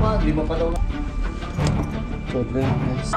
pa, 5 pa daw. Sobrang guys.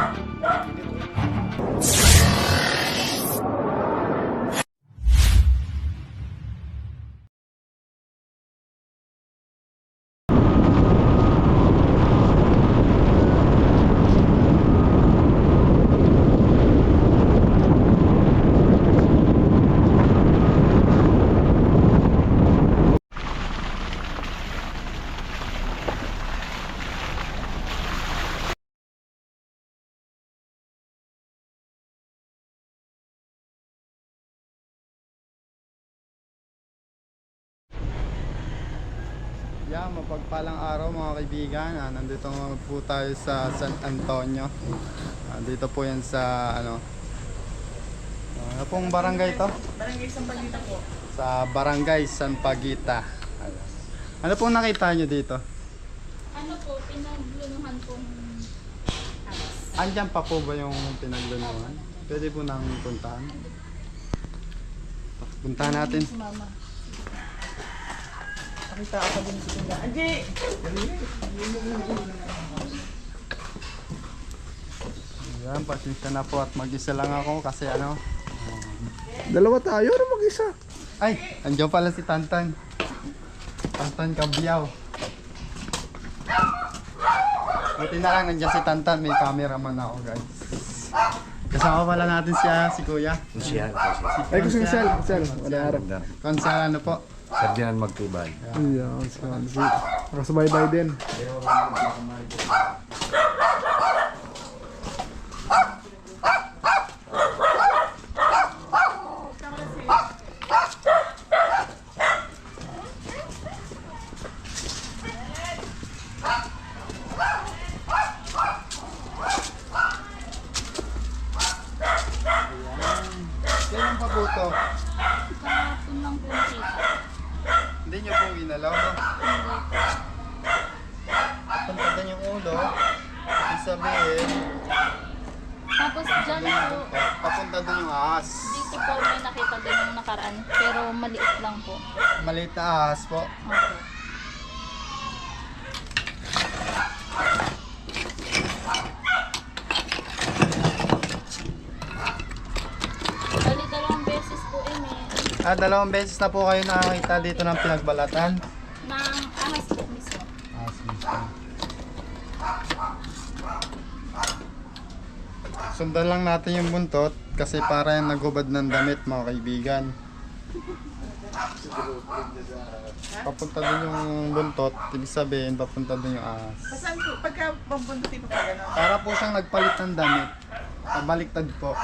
Yeah, mapagpalang araw mga kaibigan. Nandito po tayo sa San Antonio. Dito po yan sa ano pong barangay to? Barangay Sampagita po. Sa Barangay Sampagita. Ano pong nakita nyo dito? Ano po, pinagluluhan pong alas. Andyan pa po ba yung pinagluluhan? Pwede po nang puntahan? Puntahan natin. Si mama. Nakita ako din si Tinda. Anji! Yan, pasensya na po at mag-isa lang ako kasi ano. Dalawa tayo, ano mag-isa? Ay, andyan pala si Tantan. Tantan Kabiyaw. Buti na lang nandiyan si Tantan, may cameraman ako guys. Kasama pala natin si Kuya. Siya. Ay, gusto ni Sal. Wala harap. Konsal ano po? Sardinan magtibay. Yan, nakasubaybay din. Kailan pa po ito? Kahapon lang po nakita. Hindi nyo po ginalaw, no? Hindi po. Papunta yung ulo. Ibig sabihin, Tapos dyan po, papunta doon yung ahas. dito po may nakita din yung nakaraan. Pero maliit lang po. Maliit na ahas po. Opo. Bali, 2 beses po may Dalawang beses na po kayo nakakita dito ng pinagbalatan. ng ahas po mismo. Ahas mismo. Sundan lang natin yung buntot kasi para yung nagubad ng damit mga kaibigan. Papunta din yung buntot, ibig sabihin papunta din yung ahas. Saan po? Pagka pambundutin po pa gano'n. Para po siyang nagpalit ng damit. Pabaliktad po.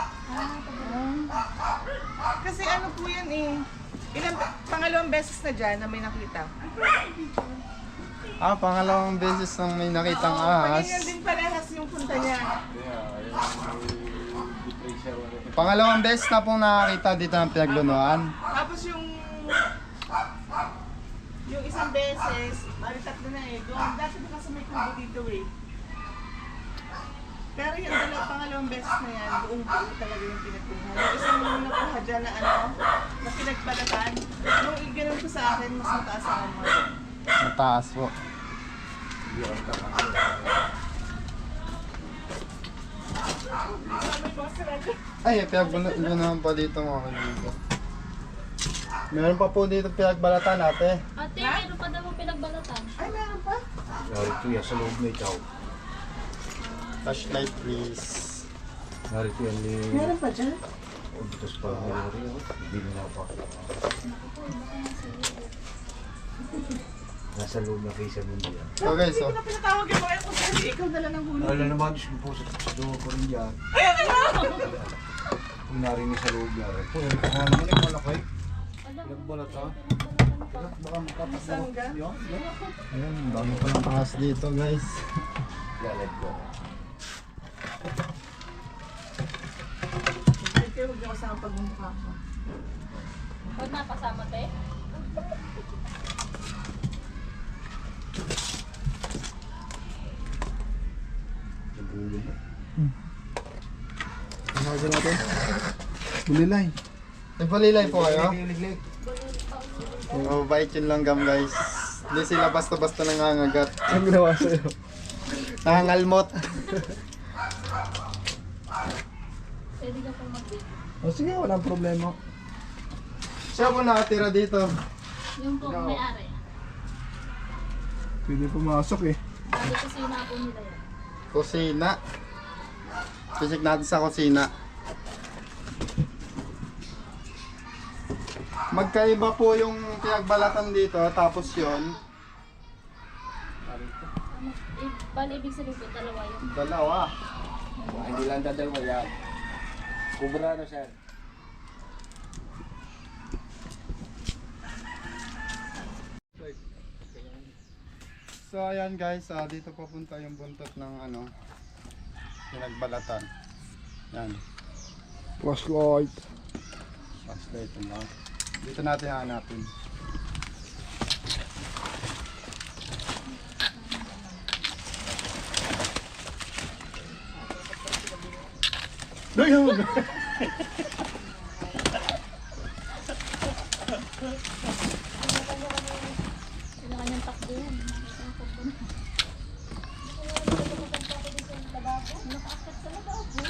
Kasi ano po yan eh. Pangalawang beses na dyan na may nakita. Pangalawang beses nang may nakitang ahas. Ganyan din parehas yung punta niya. Pangalawang beses na pong nakakita dito ng pinaglunuan. Tapos yung isang beses, bali 3 na eh. Doon, dati na kasi may kubo dito eh. Pero yung pangalawang beses na yan, buong buo talaga yung pinagkuhan. Yung isang nakuha dyan na na pinagbalatan, nung ganun ko sa akin, mas mataas ang mga. Mataas po. Ay, pinaglunuan pa dito mga kaibigan. Meron pa po dito pinagbalatan ate. Ate, meron pa daw po pinagbalatan. Ay, meron pa? Narito yan sa loob na ikaw. Flashlight please. Narito yan ni... Meron pa dyan? O, bitas pa lang rin. Hindi na pa. Nasa loob na kayo sa mundo yan. Okay, so. Hindi ko na pinatawag yung mga kung saan ikaw na lang ang huli. Alam naman, Diyos ko po sa doon ko rin yan. Kung narinig sa loob na rin. Kung ano naman yung malaki. Nagbalat ha? Baka makapasama. Yan. Ayan, dami pa ng ahas dito guys. Galag ko. Kaya huwag niyo kasama pagmumukha ko. Huwag napasama, te. Ano ka natin? Bulilay. Nagpalilay po kayo? Liglig. Mababait yung langgam guys. Hindi sila basta-basta nangangagat. Ang ginawa sa'yo? Nangangalmot. Pwede ka pong mag-video. O sige, walang problema. Siya po nakatira dito. Yung pong may-ari. Pwede pumasok eh. Dali kasi yung po nila yan. Kusina. Check natin sa kusina. Magkaiba po yung pinagbalatan dito, tapos yon Bali, ibig sabihin po, dalawa yun. dalawa. Hindi lang dadalwa yan. Kubra na siya. So ayan guys, dito papunta yung buntot ng ano, pinagbalatan. Yan, Flashlight. flashlight lang. Dito natin hanapin. Sila kanyang takbo yan. Nakita ko po na. Nakaakit sa lababo.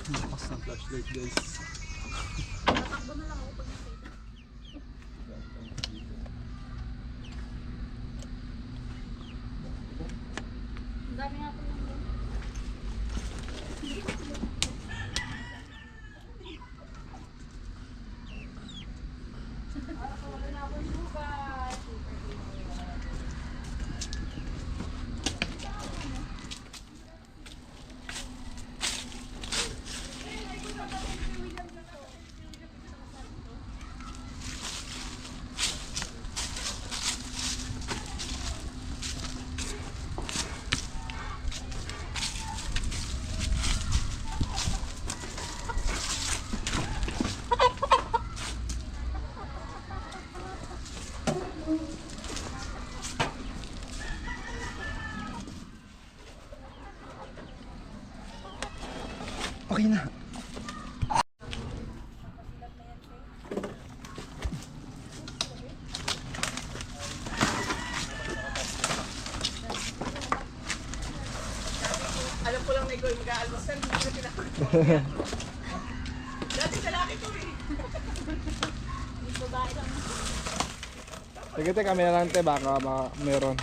Lakas ng flashlight guys. Natakbo na lang ako pag nakita. Ang dami nga po yung doon. Okay na. Alam ko lang na ikaw yung mag-aalmasal, hindi ko tinakot. Dati lalaki ko eh. Yung babae lang. Sige, teka, kami na lang te, baka meron.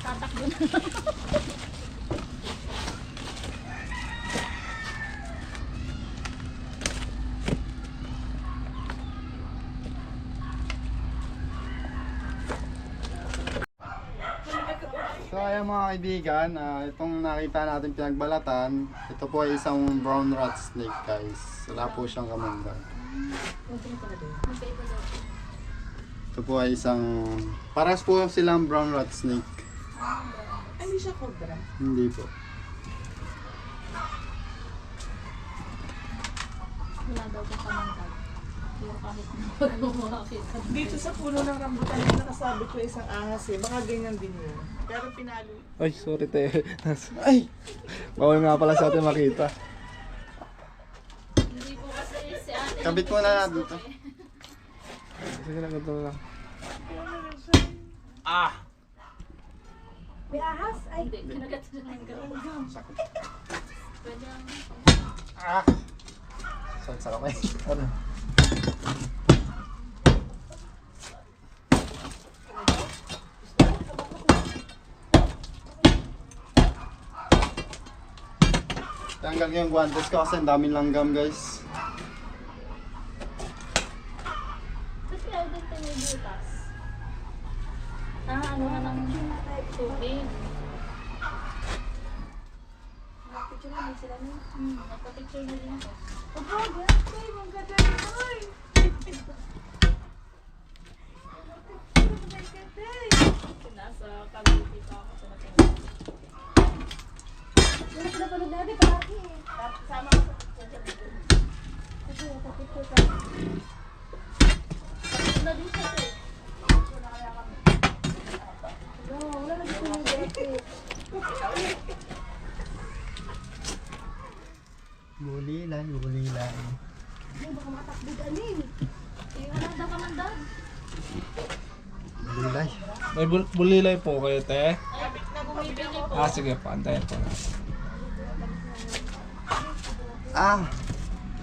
Tatakbo na. So ayan mga kaibigan, itong nakita natin pinagbalatan, ito po ay isang brown rat snake guys. Wala po siyang kamangga. Magkaiba daw. Ito po ay isang, paras po silang brown rat snake. Ay, hindi siya cobra. Hindi po. Wala daw pong kamangkag. Pero kahit wag mo makakita. Dito sa puno ng rambutan na nakasabit ko isang ahas eh. Baka ganyan din yun. Pero pinalo. Ay, sorry te. Ay! Bawal nga pala sa atin makita. Hindi po kasi si ate. Kabit mo na natin ito. Sige na, ganito lang. Hindi, kinagat na lang gano'n. Pwede ang... Saan sa kamay? Ano? Tanggal ko yung guantes ko kasi ang daming langgam guys. Kasi ayaw din tayo may butas. Ano na ng tubig. Nagpapicture na din sila nun. Nagpapicture na din ako. Nasa Cavite pa ako sa Latina. na din siya eh. Wala na dito yung jacket. Bulilay. Ay, baka makatakbo ganin. Eh, wala daw ka man dad. Bulilay. May bulilay po kayo, te. Kapit na bumibili po. Ah, sige po. Antayin po natin.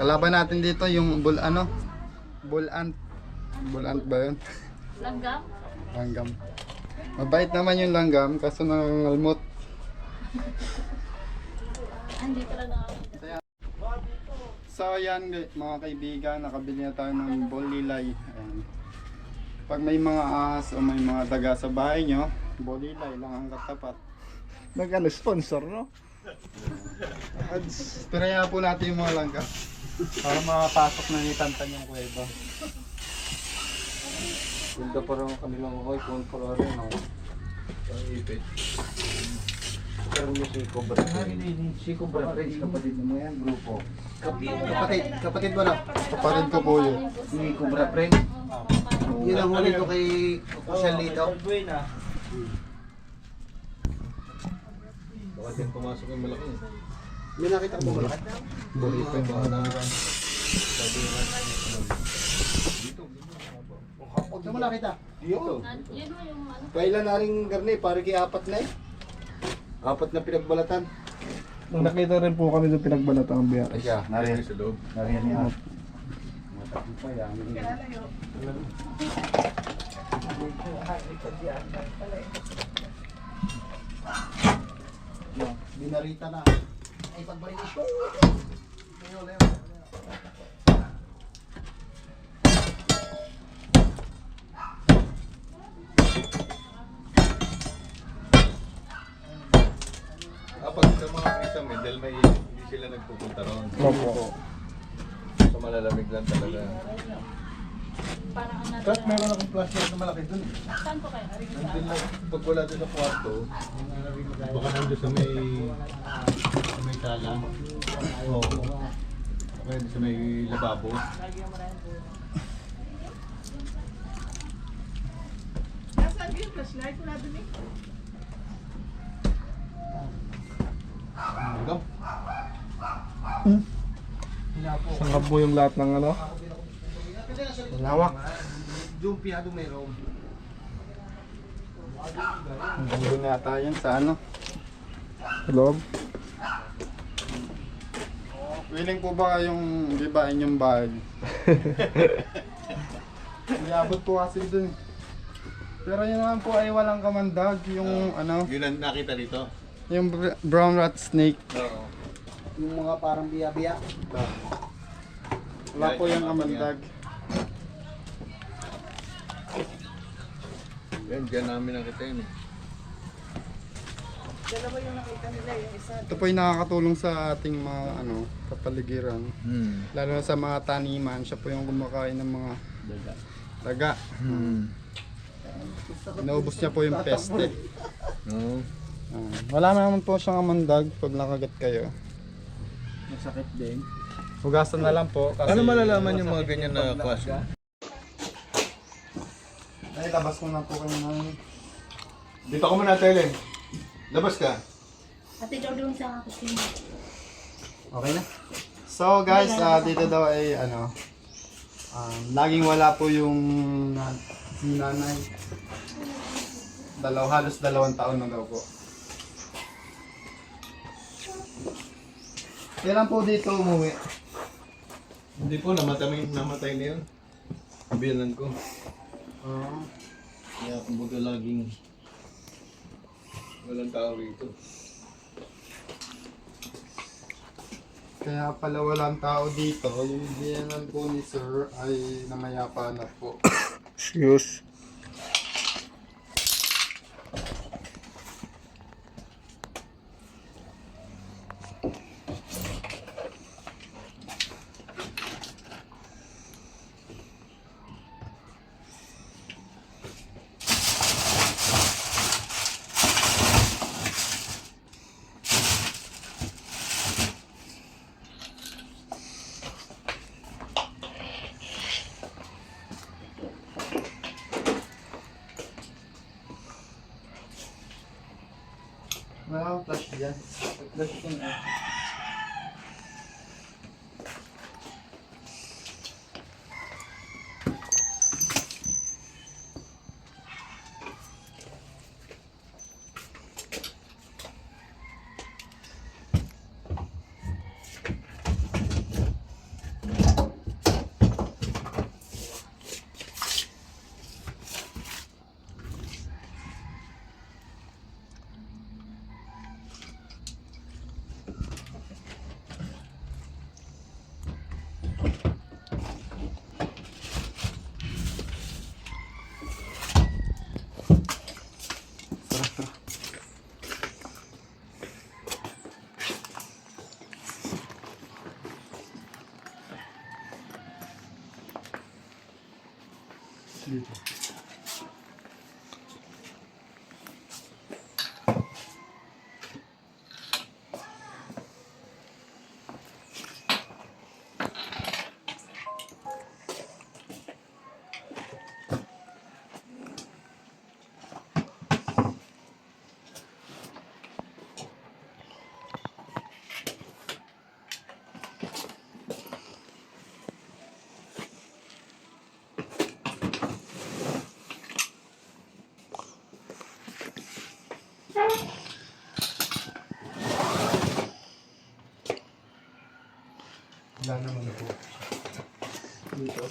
Kalaban natin dito yung bulant. Bulant ba yun? Langgam? Langgam. Mabait naman yung langgam, kaso nangangalmot. Hindi talaga ako. So yan mga kaibigan, nakabili na tayo ng bolilay. Ayan. Pag may mga ahas o may mga daga sa bahay nyo, bolilay lang ang katapat. Nag-sponsor, no? Piraya po natin yung mga langgam para makapasok na ni Tantan yung kuweba. Ganda pa rin ang kanilang koy, kung pala rin ako. Ipit. Pero yung si Cobra. Si Cobra Friends, kapatid mo yan, grupo. Kapatid mo na. Kapatid ko po yun. Si Cobra Friends. Yun ang huli ko kay Kusyal dito. Bakit yung pumasok yung malaki? May nakita ko malaki? Burrito yung mga langgam. Saan mo nakita? Dito. Yun mo yung ano. Kailan na rin garne, pare kay apat na eh. Apat na pinagbalatan. Nung nakita rin po kami doon pinagbalatan ang biyak. Ay siya, nariyan sa loob. Nariyan niya. Matapos pa yan. Kalalayo. Binarita na. Ay, pagbalik ito. Leo. Kapag sa mga kisame, dahil may hindi sila nagpupunta ron. Opo. Sa malalamig lang talaga. Parang ang nasa. Tapos meron akong flashlight na malaki dun. Saan po kayo? Nandun lang, pag wala doon sa kwarto, baka nandun sa may sala. Oo. Kaya sa may lababo. Nasaan yung flashlight? Wala dun eh. Hanggang. Sangkap mo yung lahat ng ano? Lawak. Yung pinado meron. Nandun yata yan sa ano. Sa loob? Willing po ba kayong gibain yung bahay? Iabot po kasi dun. Pero yun naman po ay walang kamandag. Yung ano, Yun ang nakita dito. yung brown rat snake. Oo. Yung mga parang biya-biya. Wala po yung kamandag. Yan, dyan namin nakita yun eh. Dalawa yung nakita nila, yung isa. Ito po ay nakakatulong sa ating mga kapaligiran. Lalo na sa mga taniman, siya po yung kumakain ng mga daga. Naubos niya po yung peste. Oo. Wala naman po siyang amandag pag nakagat kayo. Masakit din. Hugasan na lang po. Kasi Ano malalaman yung mga ganyan na klase? Ay, labas ko na po kayo ng... Dito ka muna, Telen. Labas ka. Ate daw doon sa kusina. Okay na. So guys, dito daw ay laging wala po yung si nanay. Halos 2 taon na daw po. Kailan po dito umuwi? Hindi po, namatay na yun. Bilan ko. Kaya kumbaga laging walang tao rito. Kaya pala walang tao dito. Yung biyanan po ni Sir ay namayapa na po. Excuse. Wala akong flash dyan. Flash ko na. Dito. Wala naman po. Dito.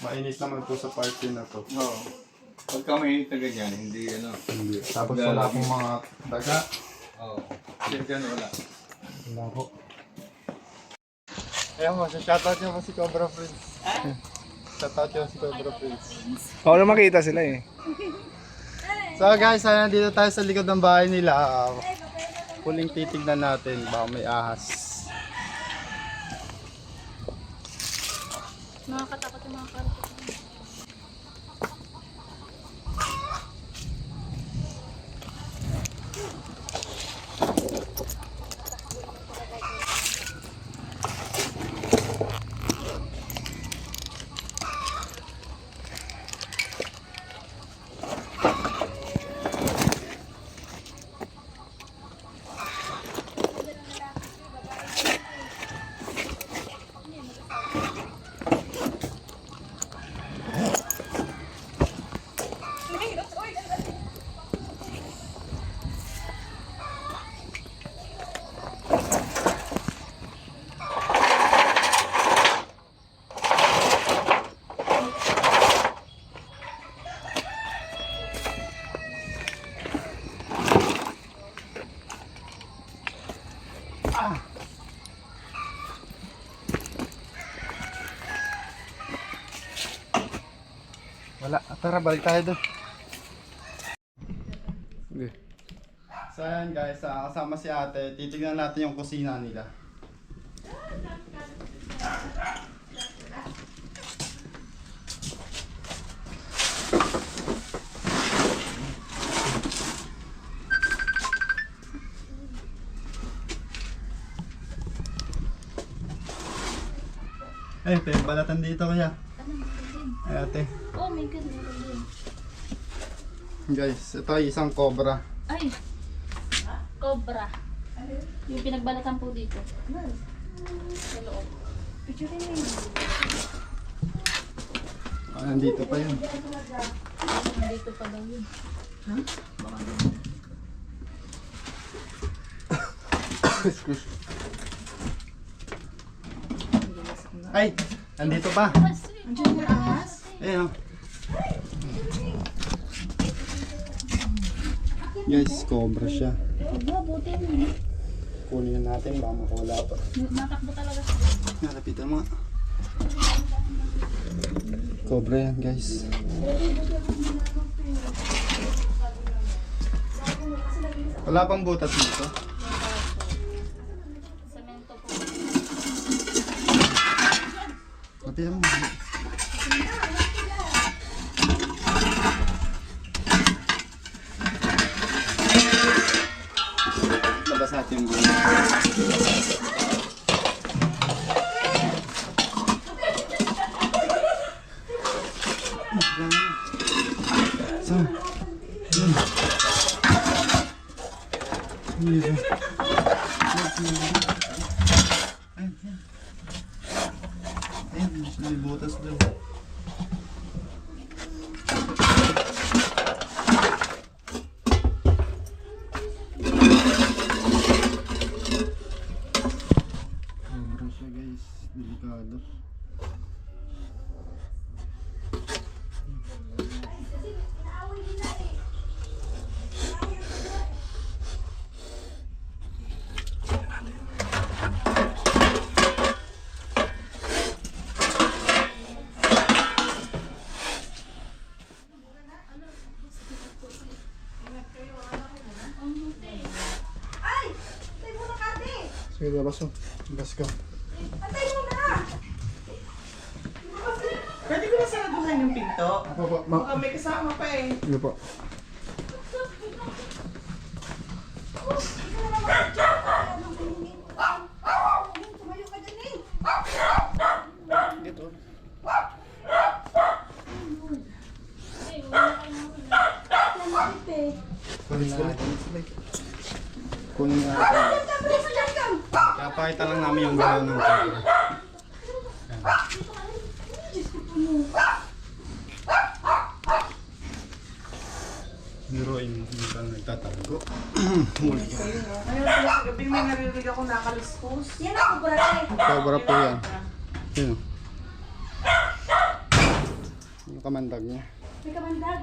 Mainit naman po sa party na to. Oo. Pagka may taga dyan, hindi ano. Hindi. Tapos wala akong mga daga. Oo. Kasi dyan wala. Wala po. Ayan mo, shoutout nyo po si Cobra Prince. Shoutout nyo si Cobra Prince. Ako na makita sila eh. So guys, nandito tayo sa likod ng bahay nila. Huling titignan natin, baka may ahas. Nakakatakot yung mga karot. Wala. Tara, balik tayo doon. Okay. So ayan guys, kasama si ate. Titignan natin yung kusina nila. Ay, may balatan dito kaya. Ay ate. Oh my God, meron din. Guys, ito ay isang cobra. Ay! Cobra. Yung pinagbalatan po dito. Sa loob. Picture mo yun. Ah, nandito pa yun. Nandito pa daw yun. Ha? Baka naman. Excuse. Ay, nandito pa. Andiyan yung ahas. Ayan o. Guys, cobra siya. Aba, buti mo. Kunin na natin, baka makawala pa. Natakbo talaga. Nalapitan mo nga. Cobra yan guys. Wala pang butas dito. Semento po. Matiyan mo. Labas natin yung butas. May butas daw. Sobra siya guys, delikado. Sige, labas mo. Let's go. Pwede ko na saraduhan yung pinto? Opo, Baka may kasama pa eh. Sige po. Kunin natin. Kapakita lang namin yung galaw ng camera. Biruin, hindi ka nagtatago. Muli ka. Ngayon pala sa gabi may narinig ako nakaluskos. Yan ako, brate. Sobra po yan. Yun. Yung kamandag niya. May kamandag.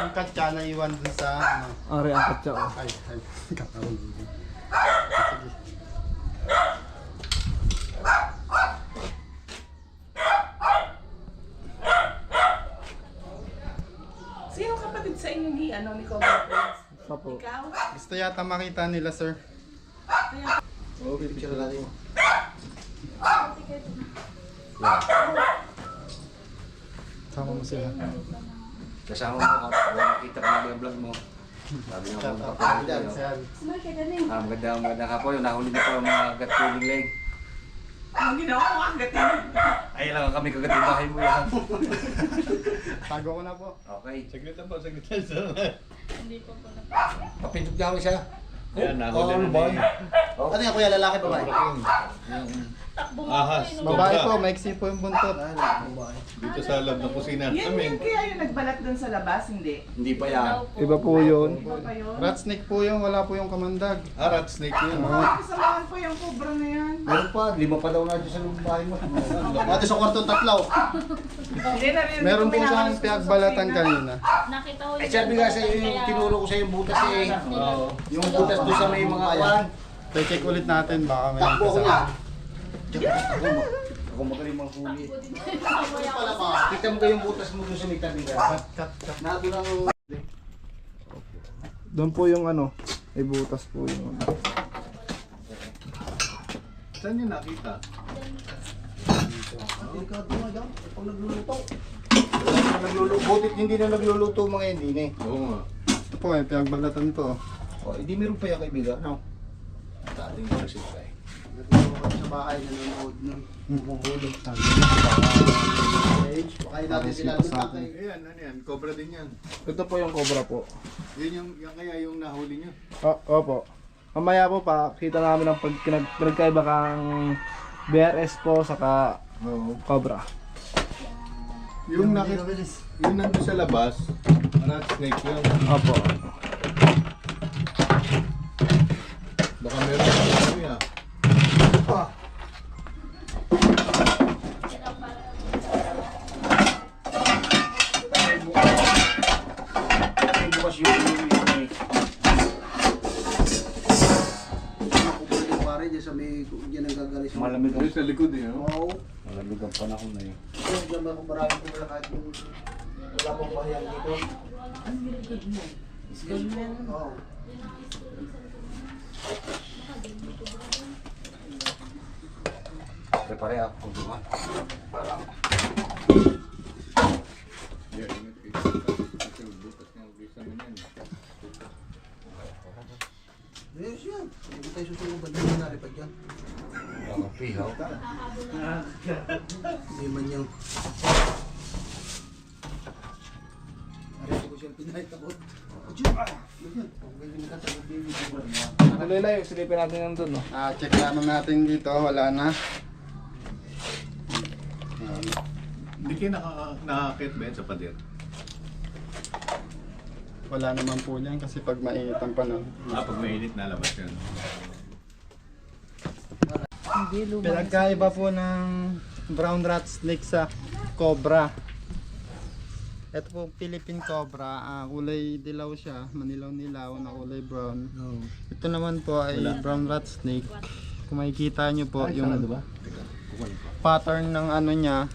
Yung katsa na iwan dun sa ano. Ari, angkat siya. Oh. Ay, kakawag dito. Sino kapatid sa inyo ni Cobra Prince? Sa po. Ikaw? Gusto yata makita nila, sir. Oo, pipicture natin. Sama mo sila. Kasama mo, makita ko na yung vlog mo. Sabi nga po, nakapunin Dyan, kayo. sir. Smart ka galing. Maganda ka po, yung nahuli niyo po yung mga gut-feeling leg. Ang ginawa ko agatin. Ay lang kami kagat yung bahay mo yan. Tago ko na po. Okay. Saglit lang po, saglit lang sir. Hindi po po na. Papintok niya kami siya. Yan, nahuli na boy. niya. Ano nga kuya, lalaki ba ba? Takbo mo Ahas. po. Babae po, maiksi po yung buntot. Dito sa loob ng kusina Yan namin. kaya yung nagbalat dun sa labas, hindi? Hindi pa yan. Iba po yun. Iba pa yun? Rat snake po yung wala po yung kamandag. Rat snake yun. Kasamahan pa yung cobra na yan. Meron pa, 5 pa daw na dyan sa loob ng bahay mo. Pati sa kwarto tatlaw. Hindi, narinig Meron ko po siyang pinakaluskusan pinagbalatan sa kanina. Nakita ko Eh sabi nga sa iyo, yung tinuro ko sa yung butas eh. Oo. Yung butas doon sa may mga awan. Check ulit natin, baka may Takbo ko kasama. niya. Ako magaling mga huli. Kita mo kayong butas mo doon sa may tabi ka. Cut. Nado lang Doon po yung ano, may butas po yung ano. Saan niyo nakita? delikado nga yan. Pag nagluluto. Wala na nagluluto. Butit hindi na nagluluto mga hindi na eh. Oo nga. Ito po, may pinagbalatan to. O, hindi meron pa yan kaibigan. No? Dating ko kasi tayo. Sa bahay nanonood nun. Bumuhulog sa Page, pakain natin sila Para ng sa tatay. Ayan, ano yan? Cobra din yan. Ito po yung cobra po. Yan kaya yung nahuli niyo. Opo. Mamaya po pa, kita namin ang pinagkaiba kang BRS po saka Oo. cobra. Yung nakita, yung nandun sa labas, rat snake yun. Opo. Baka meron ka ano yan. Bukas yung Nakubol yung pare dyan yan sa may, yan ang gagalis. Malamig ang, Doon sa likod eh, no? Oo. malamig ang panahon na yun. Ito, diyan ba kung marami kung wala kahit yung wala pong bahayan dito. Oo. Prepare ako kung duman. Yeah, ingat kayo. Kasi bukas nga umpisa mo yan. Yes, yan. Hindi tayo susunod ba dyan na pa dyan? Mga pihaw. Hindi man yung... Ari ko siya pinahitapot. Tuloy lang yung silipin natin nandun, no? Check naman natin dito, wala na. Hindi kayo nakakit ba yan sa pader? Wala naman po yan kasi pag mainit ang panahon. Pag mainit nalabas yan. Pinagkaiba po ng brown rat snake sa cobra. Ito po Philippine cobra, kulay dilaw siya, manilaw-nilaw na kulay brown. Ito naman po ay brown rat snake. Kung makikita nyo po yung pattern ng ano niya,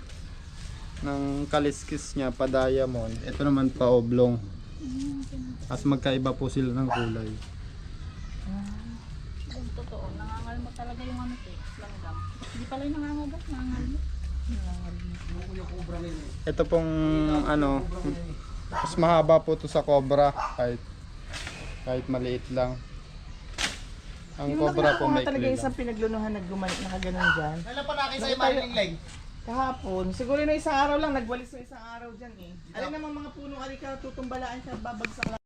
ng kaliskis niya, pa diamond. Ito naman pa oblong. As magkaiba po sila ng kulay. Yung totoo, nangangalmo talaga yung ano to eh, langgam. Hindi pala yung nangangagat, nangangalmo. Ito pong ano, mas mahaba po to sa cobra kahit maliit lang. Ang Yung cobra po nakuha may talaga lang. isang pinaglunuhan nakaganon dyan. Kailan pa nakin sa'yo marilingling? Kahapon, siguro na isang araw lang, nagwalis na isang araw dyan eh. Alin namang mga punong alika, tutumbalaan siya, babagsak lang.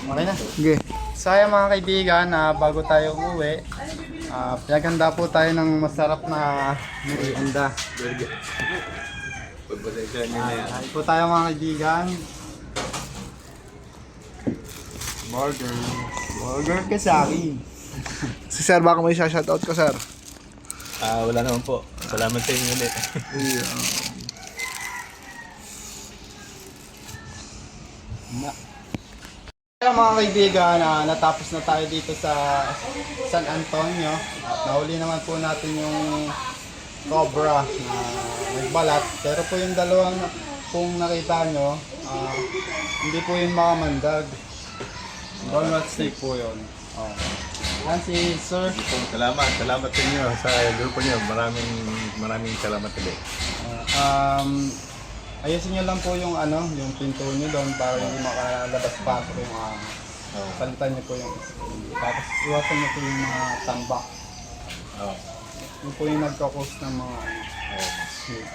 Okay na. Okay. So ayan mga kaibigan, bago tayo umuwi, pinaganda po tayo ng masarap na merienda. Pagpasensya nyo na yan. Kain po tayo mga kaibigan. Burger. Burger Kasari. Si Sir, baka may shoutout ka, Sir? Wala naman po. Salamat sa inyo ulit. Mga kaibigan, natapos na tayo dito sa San Antonio. Nahuli naman po natin yung cobra na nagbalat. Pero po yung dalawang kung nakita nyo, hindi po yung makamandag. Brown rat snake po yun. Yan si Sir. Salamat sa inyo sa grupo nyo. Maraming salamat ulit. Ayusin nyo lang po yung ano, yung pinto nyo doon para hindi makalabas-pasok yung palitan nyo po yung screen. Tapos iwasan nyo po yung mga tambak. Yun po yung nagkakos ng mga snake.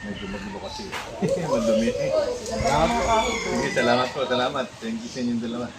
Medyo magulo kasi. Madumi. Salamat po. Sige, salamat po. Salamat. Thank you sa inyong dalawa.